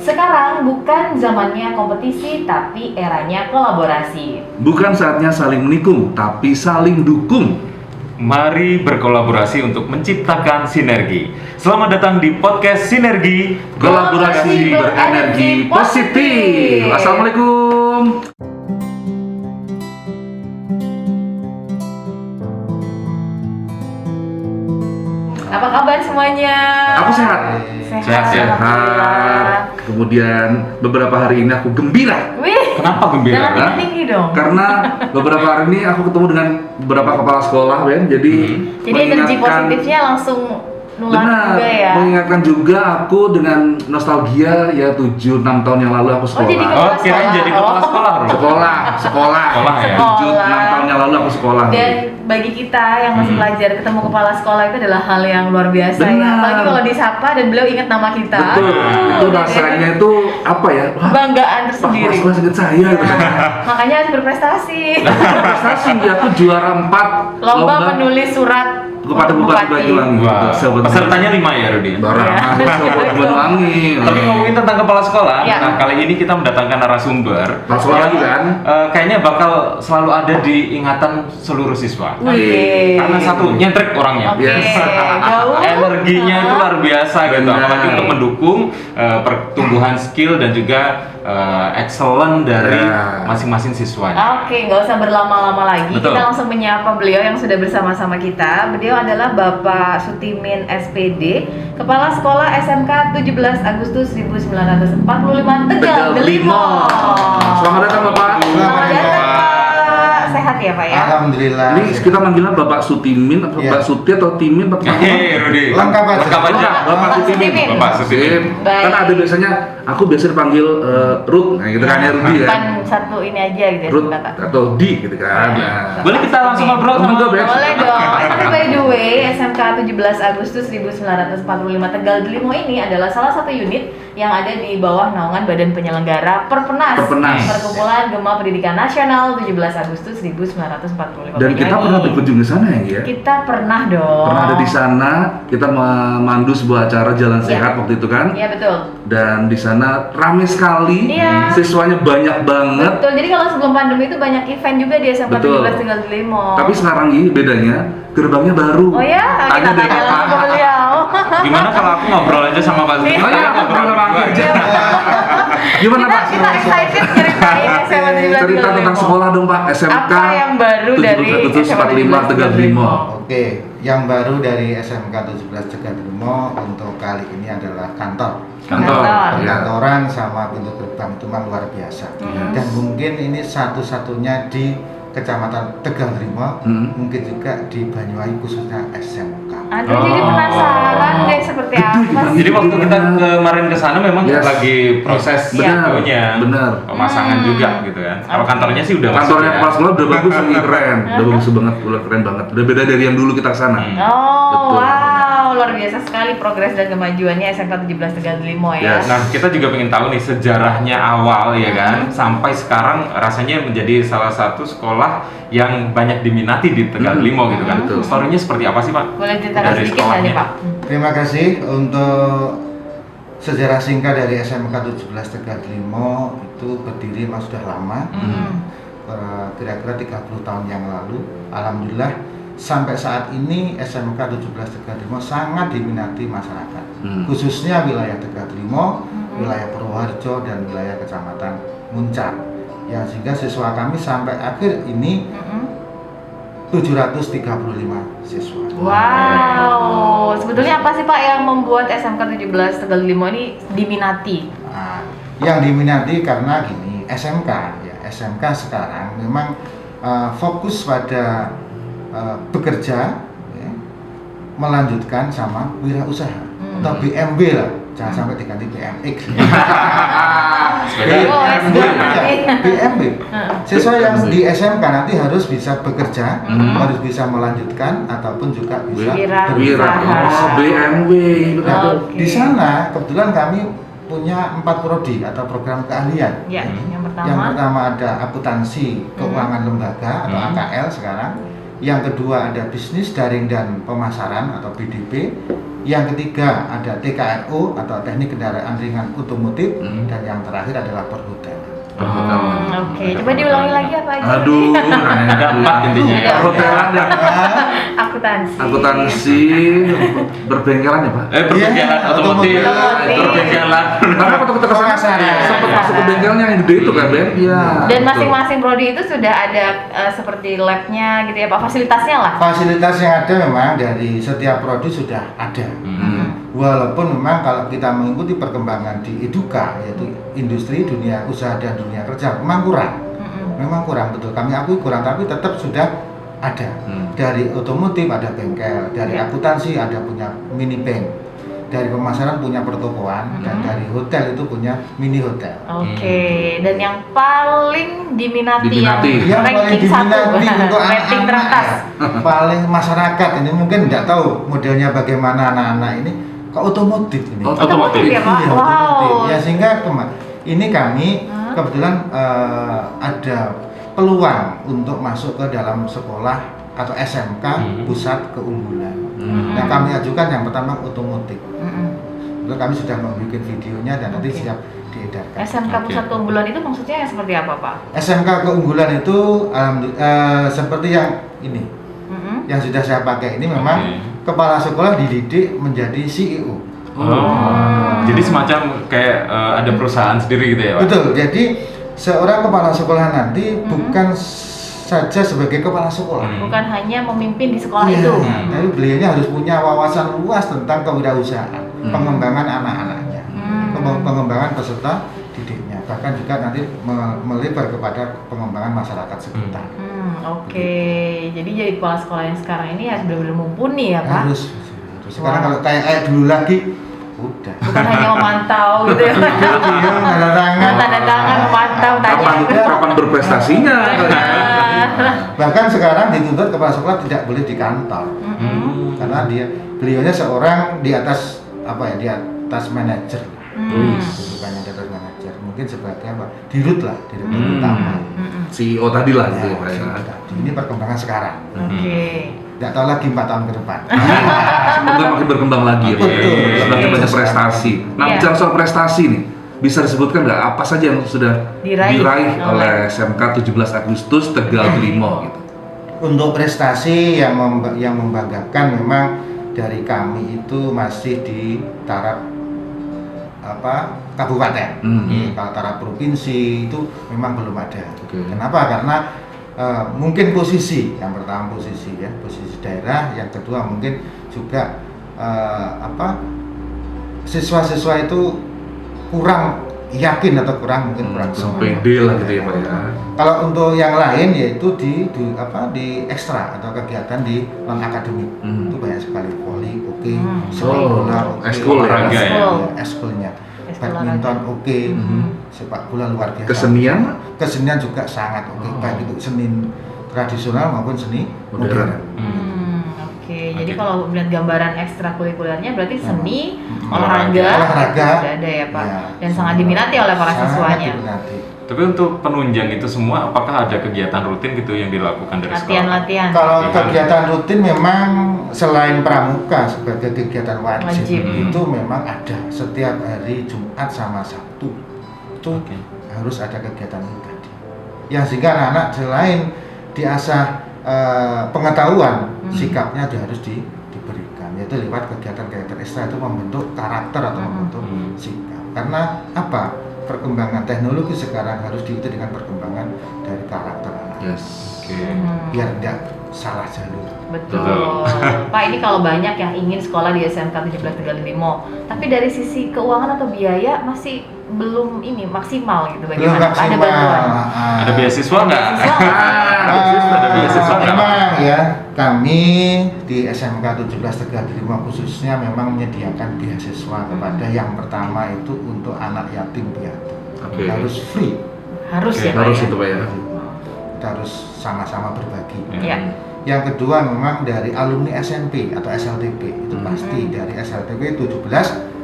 Sekarang bukan zamannya kompetisi, tapi eranya kolaborasi. Bukan saatnya saling menikung, tapi saling dukung. Mari berkolaborasi untuk menciptakan sinergi. Selamat datang di podcast Sinergi, Kolaborasi berenergi positif. Assalamualaikum. Apa kabar semuanya? Aku sehat. Sehat. Alhamdulillah. Kemudian beberapa hari ini aku gembira. Wih, Kenapa gembira? jangan tinggi dong. Karena beberapa hari ini aku ketemu dengan beberapa kepala sekolah, Ben. Jadi Energi mengingatkan- positifnya langsung nular Benar, juga ya. mengingatkan juga aku dengan nostalgia ya 7-6 tahun yang lalu aku sekolah. jadi Oh, kirain jadi kepala sekolah, Bro. Sekolah. Sekolah ya? 7-6 tahun yang lalu aku sekolah. Dan bagi kita yang masih pelajar, ketemu kepala sekolah itu adalah hal yang luar biasa ya. Benar. Apalagi kalau disapa dan beliau ingat nama kita. Betul, itu rasanya itu apa ya? Wah, Kebanggaan Pak tersendiri. Kelas ingat saya gitu. Makanya harus berprestasi. Prestasi ya, aku juara 4 Lomba menulis surat kepada Bupati Banyuwangi. Wah, Sahabat pesertanya 5 ya, Rudi? Barang Iya. Sahabat Banyuwangi. Tapi ngomongin tentang kepala sekolah, Ya. nah kali ini kita mendatangkan narasumber Kepala sekolah lagi kan? kayaknya bakal selalu ada di ingatan seluruh siswa. Oke. Karena satu, nyentrik orangnya. Oke. Yes. Gaul. Energinya itu luar biasa gitu, Benar. apalagi untuk mendukung pertumbuhan skill dan juga excellent dari Ya. masing-masing siswanya. Oke, nggak usah berlama-lama lagi. Betul. Kita langsung menyapa beliau yang sudah bersama-sama kita. Beliau adalah Bapak Sutimin SPD, Kepala Sekolah SMK 17 Agustus 1945 Tegal Delimo. Selamat datang Bapak. Selamat datang Bapak. Pak. Sehat ya Pak ya? Alhamdulillah. Ini kita manggilnya Bapak Sutimin atau Iya. Bapak Suti atau Timin atau apa? Hei, Rudi. Lengkap aja. Lengkap aja. Bapak Sutimin. Sutimin. Bapak Sutimin. Baik. Kan ada biasanya aku biasa dipanggil Ruth, nah gitu kan ya Rudi ya. Bukan satu ini aja gitu ya Ruth kata. atau Di gitu kan. Nah. Boleh kita langsung ngobrol sama Enggak, Beb. Boleh dong. Tapi by the way, SMK 17 Agustus 1945 Tegal Delimo ini adalah salah satu unit yang ada di bawah naungan Badan Penyelenggara Perpenas. Perpenas. Perkumpulan Gema Pendidikan Nasional 17 Agustus 1945. Dan kita Banyuwangi. pernah berkunjung ke sana ya. Kita pernah dong. Pernah ada di sana, kita memandu sebuah acara jalan Iya. sehat waktu itu kan. Iya betul. Dan di sana ramai sekali, Iya. siswanya banyak banget. Betul. Jadi kalau sebelum pandemi itu banyak event juga di SMK Betul. 17 Tegal Delimo. Tapi sekarang ini bedanya gerbangnya baru. Oh ya, kita deh, tanya langsung ke Pak. beliau. Gimana kalau aku ngobrol aja sama Pak Sutimin? Oh iya, ngobrol sama aku aja. Gimana kita, Pak? kita excited ceritain SMA 17 Cerita Tegal tentang Delimo. sekolah dong Pak, SMK Apa yang baru dari 1745 Tegal Delimo. Oke, yang baru dari SMK 17 Tegal Delimo untuk kali ini adalah kantor. Kantor. Perkantoran sama pintu gerbang itu memang luar biasa. Dan mungkin ini satu-satunya di Kecamatan Tegal Delimo, mungkin juga di Banyuwangi khususnya SMK. Aduh, jadi penasaran deh seperti apa sih. Jadi waktu kita kemarin ke sana memang Yes. lagi proses Benar, itunya, benar. pemasangan juga gitu kan. Kalau kantornya sih udah masuk Kantornya ya. kepala sekolah udah bagus, lagi keren, udah bagus banget, udah keren banget, udah beda dari yang dulu kita kesana. Oh, Betul. wow, luar biasa sekali progres dan kemajuannya SMK 17 Tegal Delimo ya. Yes. Nah, kita juga pengen tahu nih sejarahnya awal ya kan, sampai sekarang rasanya menjadi salah satu sekolah yang banyak diminati di Tegal Delimo gitu kan. Betul. Story-nya seperti apa sih Pak? Boleh ceritakan Dari sedikit nggak nih sekolahnya. Pak? Terima kasih untuk sejarah singkat dari SMK 17 Tegal Delimo itu berdiri memang sudah lama. Kira-kira 30 tahun yang lalu. Alhamdulillah sampai saat ini SMK 17 Tegal Delimo sangat diminati masyarakat. Khususnya wilayah Tegal Delimo, wilayah Purwoharjo dan wilayah Kecamatan Muncak. Ya, sehingga siswa kami sampai akhir ini 735 siswa. Wow, sebetulnya apa sih Pak yang membuat SMK 17 Tegal Delimo ini diminati? Nah, yang diminati karena gini, SMK ya, SMK sekarang memang fokus pada bekerja, ya, melanjutkan sama wirausaha atau BMB lah, jangan sampai diganti BMX. Sepeda. Oh, BMB, ya, BMB. Siswa yang di SMK nanti harus bisa bekerja, harus bisa melanjutkan ataupun juga bisa Wira. berwirausaha. Oh, BMW. Nah, Oke. di sana kebetulan kami punya 4 prodi atau program keahlian. Ya, yang Yang pertama. pertama ada akuntansi keuangan lembaga atau AKL sekarang. Yang kedua ada bisnis daring dan pemasaran atau BDP. Yang ketiga ada TKRO atau teknik kendaraan ringan otomotif. Dan yang terakhir adalah perhotelan. Oke, coba diulangi lagi apa aja? Aduh, Ada 4 intinya ya. Perhotelan dan Akuntansi. akuntansi, berbengkelan ya Pak? Perbengkelan Iya, otomotif, otomotif. perbengkelan. Karena waktu kita kesana Pemasaran. sempat masuk ke bengkelnya yang gede itu kan Ben? Iya. Dan betul. masing-masing prodi itu sudah ada seperti labnya gitu ya Pak, fasilitasnya lah. Fasilitas yang ada memang dari setiap prodi sudah ada. Walaupun memang kalau kita mengikuti perkembangan di Eduka, yaitu industri dunia usaha dan dunia kerja, memang kurang. Memang kurang, betul. Kami akui kurang, tapi tetap sudah ada. Dari otomotif ada bengkel, dari akuntansi ada punya mini bank, dari pemasaran punya pertokoan, dan dari hotel itu punya mini hotel. Oke, dan yang paling diminati, Diminati. Yang paling ranking diminati untuk rating anak-anak teratas. ya, paling masyarakat ini mungkin tidak tahu modelnya bagaimana anak-anak ini ke otomotif ini. Otomotif. ya Pak? Iya, Wow. otomotif. Ya sehingga ini kami kebetulan ada peluang untuk masuk ke dalam sekolah atau SMK pusat keunggulan. Nah kami ajukan yang pertama otomotif. Lalu kami sudah membuat videonya dan nanti siap diedarkan. SMK Pusat Keunggulan itu maksudnya yang seperti apa Pak? SMK keunggulan itu seperti yang ini, yang sudah saya pakai ini memang kepala sekolah dididik menjadi CEO. Jadi semacam kayak ada perusahaan sendiri gitu ya Pak? Betul. Jadi seorang kepala sekolah nanti bukan saja sebagai kepala sekolah. Bukan hanya memimpin di sekolah Iya, itu. tapi beliaunya harus punya wawasan luas tentang kewirausahaan, pengembangan anak-anaknya, pengembangan peserta didiknya, bahkan juga nanti melebar kepada pengembangan masyarakat sekitar. Oke, jadi kepala sekolah yang sekarang ini harus benar-benar mumpuni ya Pak? Harus. Sekarang kalau kayak dulu lagi, udah. Bukan hanya memantau gitu ya. Tanda tangan. Tanda tangan, memantau, tanya. Kapan berprestasinya? Bahkan sekarang dituntut kepala sekolah tidak boleh di kantor, karena beliaunya seorang di atas di atas manajer, bukannya di atas manajer, mungkin sebagai dirut lah, direktur utama. CEO tadi lah gitu ya Pak ya. Ini perkembangan sekarang. Oke. Tidak tahu lagi 4 tahun ke depan. Semoga makin berkembang lagi ya Pak. Betul. Semakin banyak prestasi. Nah, Iya. bicara soal prestasi nih, bisa disebutkan nggak apa saja yang sudah Diraih oleh SMK 17 Agustus Tegal Trimo gitu? Untuk prestasi yang membanggakan memang dari kami itu masih di taraf kabupaten. Kalau taraf provinsi itu memang belum ada. Kenapa? Karena mungkin posisi yang pertama posisi daerah, yang kedua mungkin juga siswa-siswa itu kurang yakin atau kurang pede lah gitu ya Pak ya. Kalau untuk yang lain yaitu di ekstra atau kegiatan di non akademik itu banyak sekali voli sepak bola ekskul olahraga ya. ekskulnya, badminton sepak bola luar biasa. Kesenian juga sangat baik itu seni tradisional maupun seni modern. Oke, jadi kalau melihat gambaran ekstrakurikulernya berarti seni, olahraga sudah ada ya Pak, dan sangat diminati oleh para siswanya. Tapi untuk penunjang itu semua, apakah ada kegiatan rutin gitu yang dilakukan dari sekolah? Latihan-latihan. Kalau kegiatan rutin memang selain pramuka sebagai kegiatan wajib itu memang ada setiap hari Jumat sama Sabtu itu harus ada kegiatan itu tadi. Yang sehingga anak-anak selain diasah pengetahuan, sikapnya harus diberikan, yaitu lewat kegiatan-kegiatan ekstra itu membentuk karakter atau membentuk sikap. Karena apa? Perkembangan teknologi sekarang harus diikuti dengan perkembangan dari karakter anak. Biar tidak salah jalur. Betul. Pak, ini kalau banyak yang ingin sekolah di SMK 17 Tegal Limo, tapi dari sisi keuangan atau biaya masih belum maksimal gitu bagaimana? Ada bantuan? Ada beasiswa nggak? Ada beasiswa nggak? Memang ya, kami di SMK 17 Tegal Limo khususnya memang menyediakan beasiswa kepada yang pertama itu untuk anak yatim piatu. Harus free. Harus ya Pak. Harus itu Pak ya. Kita harus sama-sama berbagi. Ya. Yang kedua memang dari alumni SMP atau SLTP itu pasti dari SLTP 17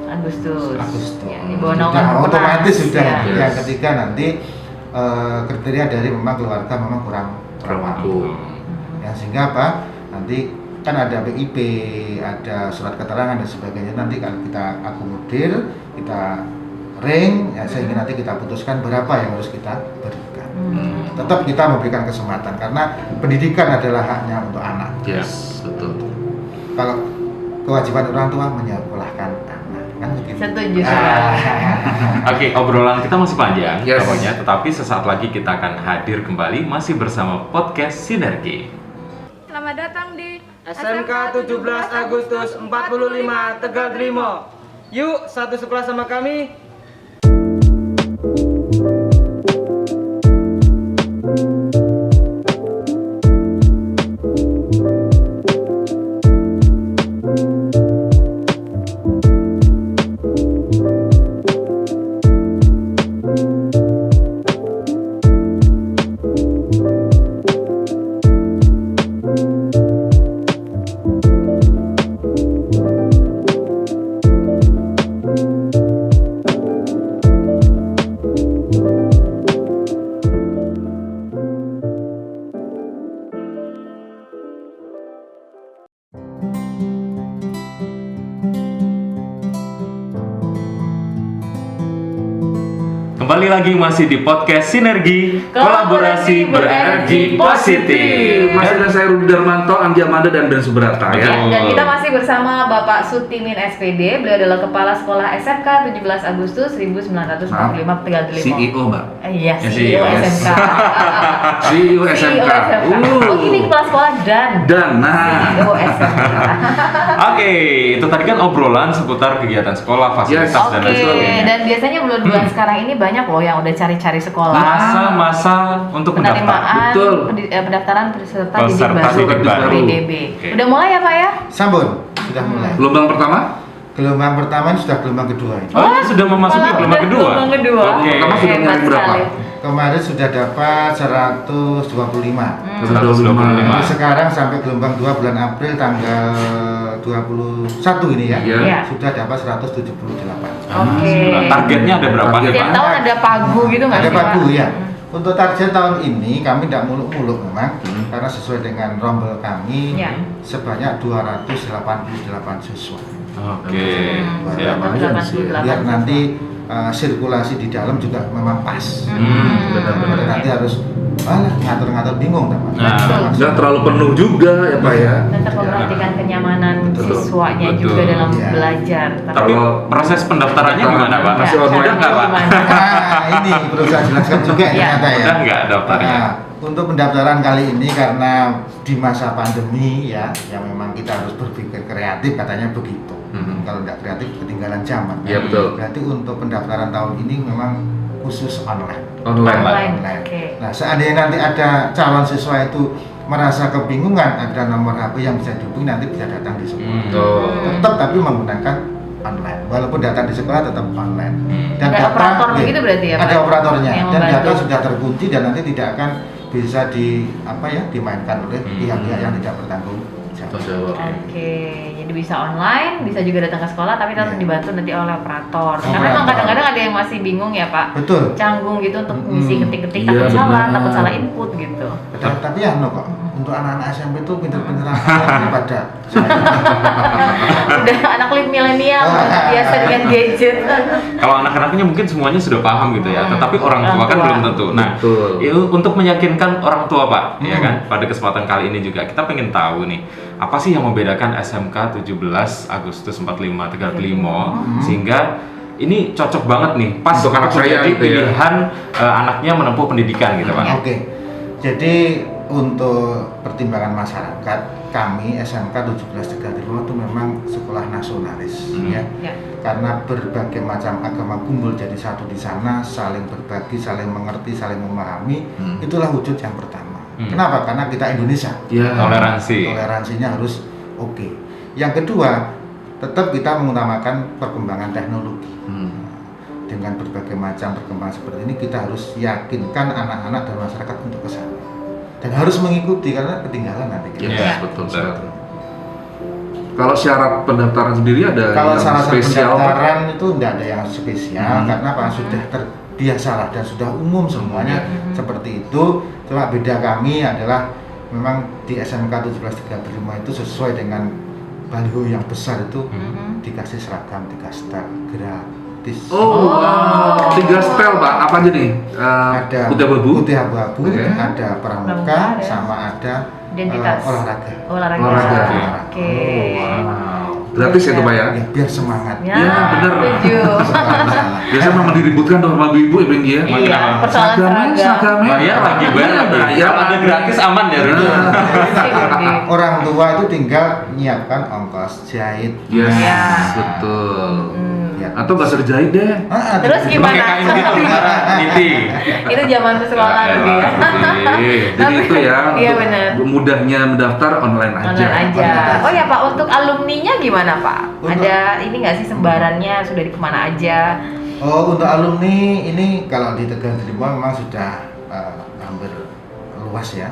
Agustus. Ya, di bawah naungan otomatis sudah. Yes. Yang ketiga nanti kriteria dari memang keluarga memang kurang mampu. Ya, sehingga apa? Nanti kan ada PIP, ada surat keterangan dan sebagainya. Nanti kalau kita akomodir, kita ring, ya, sehingga nanti kita putuskan berapa yang harus kita berikan. Tetap kita memberikan kesempatan karena pendidikan adalah haknya untuk anak. Yes, betul. Kalau kewajiban orang tua menyekolahkan anak, kan begitu. Setuju. Oke, obrolan kita masih panjang Yes. pokoknya, tetapi sesaat lagi kita akan hadir kembali masih bersama podcast Sinergi. Selamat datang di SMK 17 Agustus 45 Tegal Trimo. Yuk satu sekolah sama kami. Kembali lagi masih di podcast Sinergi, kolaborasi berenergi positif. Masih dengan saya Rudi Darmanto, Anggi Amanda dan Ben Subrata Betul. ya. Dan kita masih bersama Bapak Sutimin SPD. Beliau adalah Kepala Sekolah SMK 17 Agustus 1945 Tegal Delimo. CEO, Mbak. Iya, Ya, CEO CEO. SMK. CEO SMK. Oh, ini kepala sekolah dan Nah. CEO SMK. Oke, itu tadi kan obrolan seputar kegiatan sekolah, fasilitas Yes. dan lain Oke, sebagainya. dan biasanya bulan-bulan sekarang ini banyak loh yang udah cari-cari sekolah. Masa-masa untuk mendaftar. Penerimaan, Betul. pendaftaran peserta didik Peserta baru, didik baru. PDB. Oke. Udah mulai ya Pak ya? Sambun, sudah mulai. Gelombang pertama? Gelombang pertama ini sudah gelombang kedua ini. Oh, sudah memasuki Malah gelombang udah kedua. Gelombang kedua. Oke. Pertama sudah Hebat mulai berapa? sekali. Kemarin sudah dapat 125. 125. Sekarang sampai gelombang 2 bulan April tanggal 21 ini ya. Iya. Iya. Sudah dapat 178. Oke. Nah, targetnya ada berapa nih, Setiap Pak? tahun ada pagu gitu nggak Ada sih, pagu Pak? ya. Untuk target tahun ini kami tidak muluk-muluk memang karena sesuai dengan rombel kami Ya. sebanyak 288 siswa. Oke. Hmm. Siap. Lumayan sih. Biar nanti sirkulasi di dalam juga memang pas. benar-benar. Nanti harus ngatur-ngatur bingung teman. Nah, Nggak terlalu penuh juga ya Pak ya. Tetap memperhatikan kenyamanan Betul. siswanya Betul. juga dalam Iya. belajar. Tapi Kalau- proses pendaftarannya gimana, Pak? Masih online. Udah nggak, Pak? Nah, ini perlu saya jelaskan juga Ya. ternyata ya. Udah nggak daftarnya? Nah, untuk pendaftaran kali ini karena di masa pandemi ya, yang memang kita harus berpikir kreatif katanya begitu. Kalau tidak kreatif ketinggalan zaman. Iya, betul. Berarti untuk pendaftaran tahun ini memang khusus online. Online. Online. Oke. Nah, seandainya nanti ada calon siswa itu merasa kebingungan, ada nomor HP yang bisa dihubungi nanti bisa datang di sekolah. Tetap tapi menggunakan online. Walaupun datang di sekolah tetap online. Ada operator ya, begitu berarti ya, Pak? Ada operatornya Yang dan data membantu. sudah terkunci dan nanti tidak akan bisa dimainkan oleh pihak-pihak yang tidak bertanggung jawab. Oke, jadi bisa online, bisa juga datang ke sekolah, tapi tetap Iya. dibantu nanti oleh operator. Karena Operator. memang kadang-kadang ada yang masih bingung ya Pak, Betul. canggung gitu untuk ngisi ketik-ketik, Iya, takut salah, benar. takut salah input gitu. Tapi ya no kok. Untuk anak-anak SMP itu pinter-pinteran daripada saya. Udah anak milenial biasa dengan gadget. Kalau anak-anaknya mungkin semuanya sudah paham gitu ya, tetapi orang tua Orang kan tua. belum tentu. Nah, Betul. itu untuk meyakinkan orang tua, Pak, ya kan? Pada kesempatan kali ini juga kita pengen tahu nih, apa sih yang membedakan SMK 17 Agustus 45 Tegal Delimo sehingga ini cocok banget nih pas Untuk anak saya menjadi gitu ya. pilihan anaknya menempuh pendidikan gitu, Pak. Oke. Jadi untuk pertimbangan masyarakat, kami SMK 17 Tegal Delimo itu memang sekolah nasionalis ya. Ya. Karena berbagai macam agama kumpul jadi satu di sana, saling berbagi, saling mengerti, saling memahami. Itulah wujud yang pertama. Kenapa? Karena kita Indonesia. Ya. Toleransi. Toleransinya harus oke. Yang kedua, tetap kita mengutamakan perkembangan teknologi. Dengan berbagai macam perkembangan seperti ini, kita harus yakinkan anak-anak dan masyarakat untuk ke sana. Dan harus mengikuti karena ketinggalan nanti kita. Iya, betul. betul. Kalau syarat pendaftaran sendiri ada Kalau yang syarat spesial Pak? pendaftaran itu tidak ada yang spesial karena apa sudah terbiasalah dan sudah umum semuanya seperti itu. Cuma beda kami adalah memang di SMK 1735 itu sesuai dengan baliho yang besar itu dikasih seragam 3 setel gratis. Oh, wow. 3 setel Pak, apa aja nih? Ada Putih abu-abu, putih abu-abu, Oke. ada pramuka, Pramuka, ada. sama ada Identitas. olahraga. Olahraga. Olahraga. Oke. Wow. Gratis ya itu Pak ya? Ya, biar semangat. Ya, Ya, bener. setuju. Biasanya memang diributkan tuh sama ibu ya Bang ya? Iya, persoalan seragam. seragamnya. Bayar lagi, bayar lagi. Bayar Kalau ada lagi. gratis aman ya. Rin? Nah. Orang tua itu tinggal menyiapkan ongkos jahit. Yes, Iya. betul. Hmm. Ya. Atau nggak usah dijahit deh. Terus Pakai gimana? kain gitu, Niti. Itu zaman sekolah Ya, lebih ya. Jadi itu ya, Iya, untuk benar. mudahnya mendaftar online aja. Online aja. Oh ya Pak, untuk alumninya gimana Pak? Untuk- Ada ini nggak sih sembarannya sudah di kemana aja? Oh, untuk alumni ini kalau di Tegal Delimo memang sudah hampir luas ya.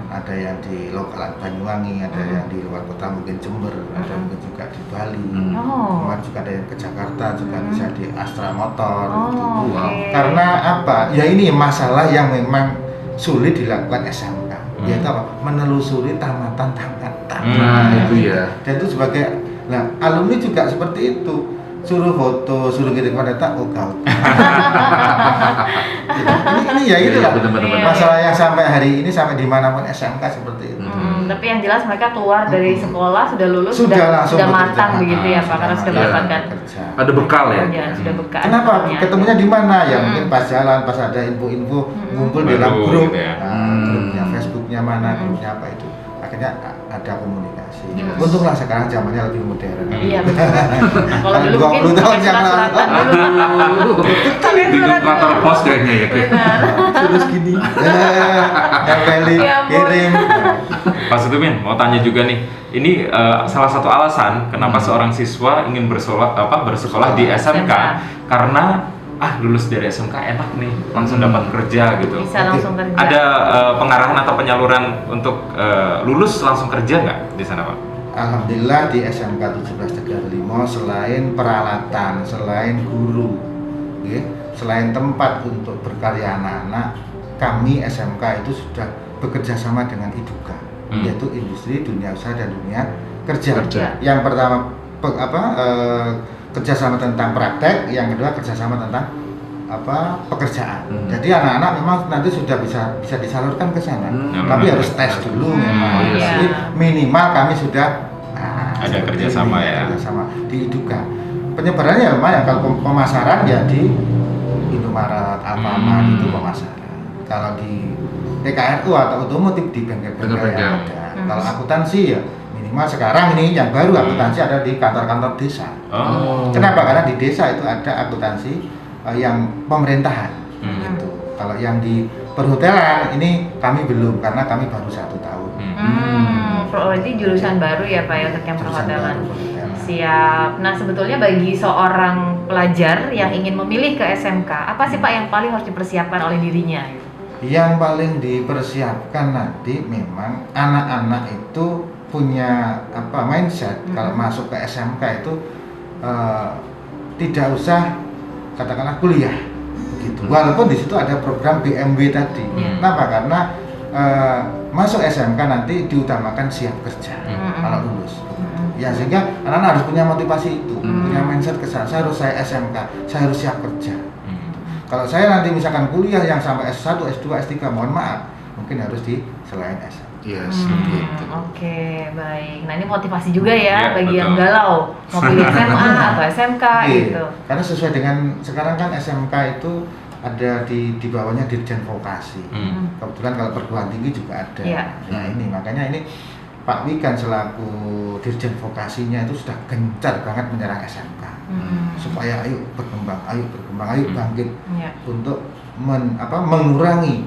Ada yang di lokal Banyuwangi, ada yang di luar kota mungkin Jember, ada mungkin juga di Bali. Oh. Kemudian juga ada yang ke Jakarta, juga bisa di Astra Motor. gitu. Oh, Wow. oke. Karena apa? Ya ini masalah yang memang sulit dilakukan SMK. Yaitu apa? Menelusuri tamatan-tamatan. Nah, itu ya. Dan itu sebagai, nah alumni juga seperti itu. Suruh foto, suruh kirim data, oh gaul. ini ya itu lah. Bener-bener. Masalah yang sampai hari ini sampai dimanapun SMK seperti itu. Tapi yang jelas mereka keluar dari sekolah sudah lulus Sudah langsung sudah bekerja. matang begitu ya Pak, Sudah karena sudah matang. mendapatkan Kerja. Ada bekal ya. pekerjaan, sudah bekas. Kenapa? pekerjaan. Ketemunya di mana ya? Mungkin pas jalan, pas ada info-info ngumpul di dalam Baru grup. gitu ya. Grupnya Facebooknya mana, grupnya apa itu. Akhirnya ada komunikasi. Yes. Untunglah sekarang zamannya lebih modern. Iya betul. Kalau dulu 20 mungkin tahun yang lalu. surat-suratan dulu. Pakai Di surat kantor dulu. pos kayaknya ya. Benar. Terus gini. Nempelin, Ya ampun. kirim. Pak Sutumin, mau tanya juga nih. Ini salah satu alasan kenapa seorang siswa ingin bersekolah di SMK karena lulus dari SMK enak nih, langsung dapat kerja gitu. Bisa langsung kerja. Ada pengarahan atau penyaluran untuk lulus langsung kerja nggak di sana Pak? Alhamdulillah di SMK 1735 selain peralatan, selain guru, ya, selain tempat untuk berkarya anak-anak, kami SMK itu sudah bekerja sama dengan IDUKA, yaitu Industri Dunia Usaha dan Dunia Kerja. Yang pertama kerjasama tentang praktek, yang kedua kerjasama tentang pekerjaan. Jadi anak-anak memang nanti sudah bisa disalurkan ke sana, tapi harus tes dulu memang. iya. Jadi minimal kami sudah Ada seperti kerjasama ini, ya. kerjasama di IDUKA. Penyebarannya lumayan, kalau pemasaran ya di Indomaret, Alfamart itu pemasaran. Kalau di PKRU atau otomotif di bengkel-bengkel yang Bengkel-bengkel. ada. Kalau akuntansi ya minimal sekarang ini yang baru akuntansi ada di kantor-kantor desa. Oh. Kenapa? Karena di desa itu ada akuntansi yang pemerintahan. Gitu. Kalau yang di perhotelan ini kami belum karena kami baru 1 tahun. Berarti jurusan baru ya Pak ya untuk yang Jurusan perhotelan. baru, perhotelan. Siap. Nah sebetulnya bagi seorang pelajar yang ingin memilih ke SMK, apa sih Pak yang paling harus dipersiapkan oleh dirinya? Yang paling dipersiapkan nanti memang anak-anak itu punya mindset kalau masuk ke SMK itu tidak usah katakanlah kuliah begitu. Walaupun di situ ada program BMW tadi. Kenapa? Karena masuk SMK nanti diutamakan siap kerja kalau lulus. Ya sehingga anak-anak harus punya motivasi itu, punya mindset ke sana. Saya SMK, saya harus siap kerja. Kalau saya nanti misalkan kuliah yang sampai S1, S2, S3, mohon maaf, mungkin harus di selain SMK. Yes, gitu. Oke, baik. Nah ini motivasi juga Iya, ya bagi betul. yang galau mau pilih SMA atau SMK Iya, gitu. karena sesuai dengan sekarang kan SMK itu ada di bawahnya Dirjen Vokasi. Kebetulan kalau perguruan tinggi juga ada. Iya. Nah ini makanya ini Pak Wikan selaku Dirjen Vokasinya itu sudah gencar banget menyerang SMK supaya ayo berkembang, ayo bangkit Iya. untuk mengurangi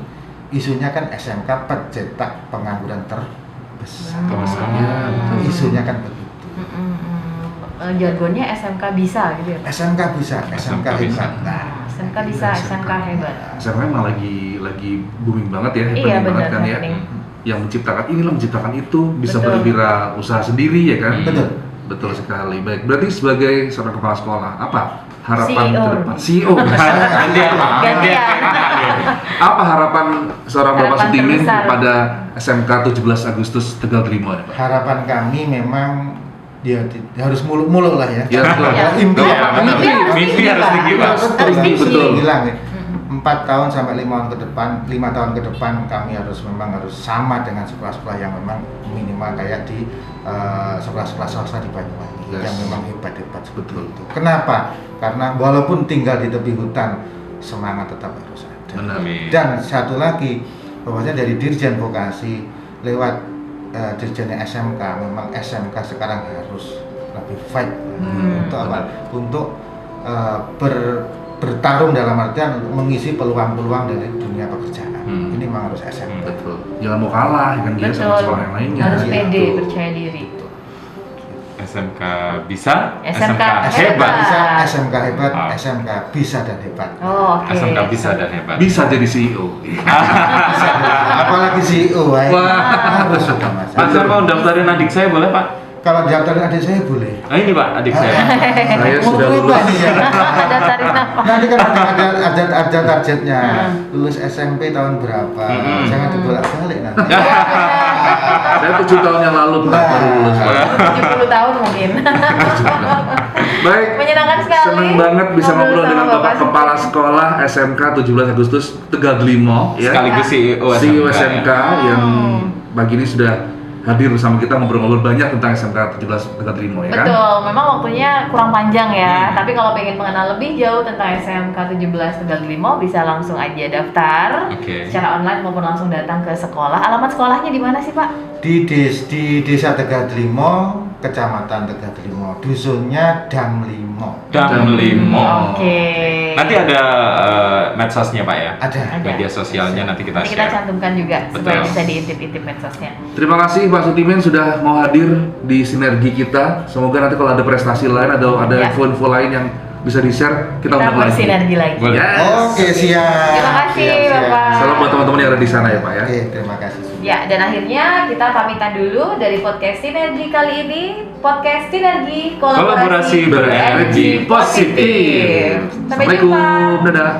isunya kan SMK pencetak pengangguran terbesar. Isunya kan begitu. Jargonnya SMK bisa gitu ya Pak? SMK bisa, SMK bisa. hebat. Nah, SMK bisa, SMK hebat. SMK emang lagi booming banget ya, Iya, happening banget benar, kan ya. happening. Yang menciptakan itu bisa Betul. berwirausaha sendiri ya kan. Betul. Betul sekali. Baik, berarti sebagai seorang kepala sekolah, apa harapan CEO. ke depan? CEO. Gantian, Pak. Gantian. Apa harapan seorang Bapak Harapan Sutimin terbesar. kepada SMK 17 Agustus Tegal Trimo ya, Pak? Harapan kami memang dia harus muluk-muluk lah ya. Ya, betul. Ya. Impi Iya, apa? betul. Mimpi harus Mimpi tinggi, harus Pak. tinggi, Pak. Harus tinggi. Betul. Bilang ya. 4 tahun sampai 5 tahun ke depan, 5 tahun ke depan kami harus sama dengan sekolah-sekolah yang memang minimal kayak di sekolah-sekolah swasta di Banyuwangi Yes. yang memang hebat-hebat seperti Betul. itu. Kenapa? Karena walaupun tinggal di tepi hutan, semangat tetap harus ada. Benar. Amin. Dan satu lagi, bahwasanya dari Dirjen Vokasi lewat Dirjennya SMK, memang SMK sekarang harus lebih fight untuk apa? Untuk bertarung dalam artian mengisi peluang-peluang dari dunia pekerjaan. Ini memang harus SMK. Betul. Jangan mau kalah kan dia sama Betul. sekolah yang lainnya. Harus Iya, pede, betul. percaya diri. SMK bisa, SMK hebat. Bisa SMK hebat, Ah. SMK bisa dan hebat. Oh, oke. SMK bisa dan hebat. Bisa jadi CEO. Bisa. Apalagi CEO, harus sudah mas. Pak, saya mau daftarin adik saya boleh, Pak? Kalau daftarin adik saya boleh. Nah, ini Pak, adik saya. Saya sudah Mau lulus. berubah nih ya. Daftarin apa? Nanti kan ada targetnya. Lulus SMP tahun berapa? Jangan dibolak-balik nanti. Saya 7 tahun yang lalu baru lulus. Pak. 70 tahun mungkin. Baik. Menyenangkan sekali. Seneng banget bisa ngobrol sama dengan Bapak Sutimin. Kepala Sekolah SMK 17 Agustus Tegal Trimo ya. Sekaligus CEO CEO SMK. SMK yang pagi ini sudah hadir bersama kita ngobrol-ngobrol banyak tentang SMK 17 Tegal Trimo ya kan? Betul, memang waktunya kurang panjang ya. Tapi kalau pengen mengenal lebih jauh tentang SMK 17 Tegal Trimo, bisa langsung aja daftar Oke. secara online maupun langsung datang ke sekolah. Alamat sekolahnya di mana sih, Pak? Di Desa Tegal Trimo, Kecamatan Tegal Trimo, dusunnya Dam Limo. Dam Limo. Oke. Nanti ada medsosnya Pak ya? Ada. Ada. Media sosialnya nanti kita Nanti kita share. cantumkan juga supaya Betul. bisa diintip-intip medsosnya. Terima kasih Pak Sutimin sudah mau hadir di sinergi kita. Semoga nanti kalau ada prestasi lain, ada Ya. info-info lain yang bisa di-share, kita Kita undang lagi. bersinergi lagi. Boleh. Yes. Oke, siap. Terima kasih, Siap, siap. Bapak. Salam buat teman-teman yang ada di sana ya Pak ya. Oke, terima kasih. Ya, dan akhirnya kita pamitan dulu dari podcast Sinergi kali ini. Podcast Sinergi Kolaborasi berenergi positif. Sampai Assalamualaikum. jumpa. Dadah.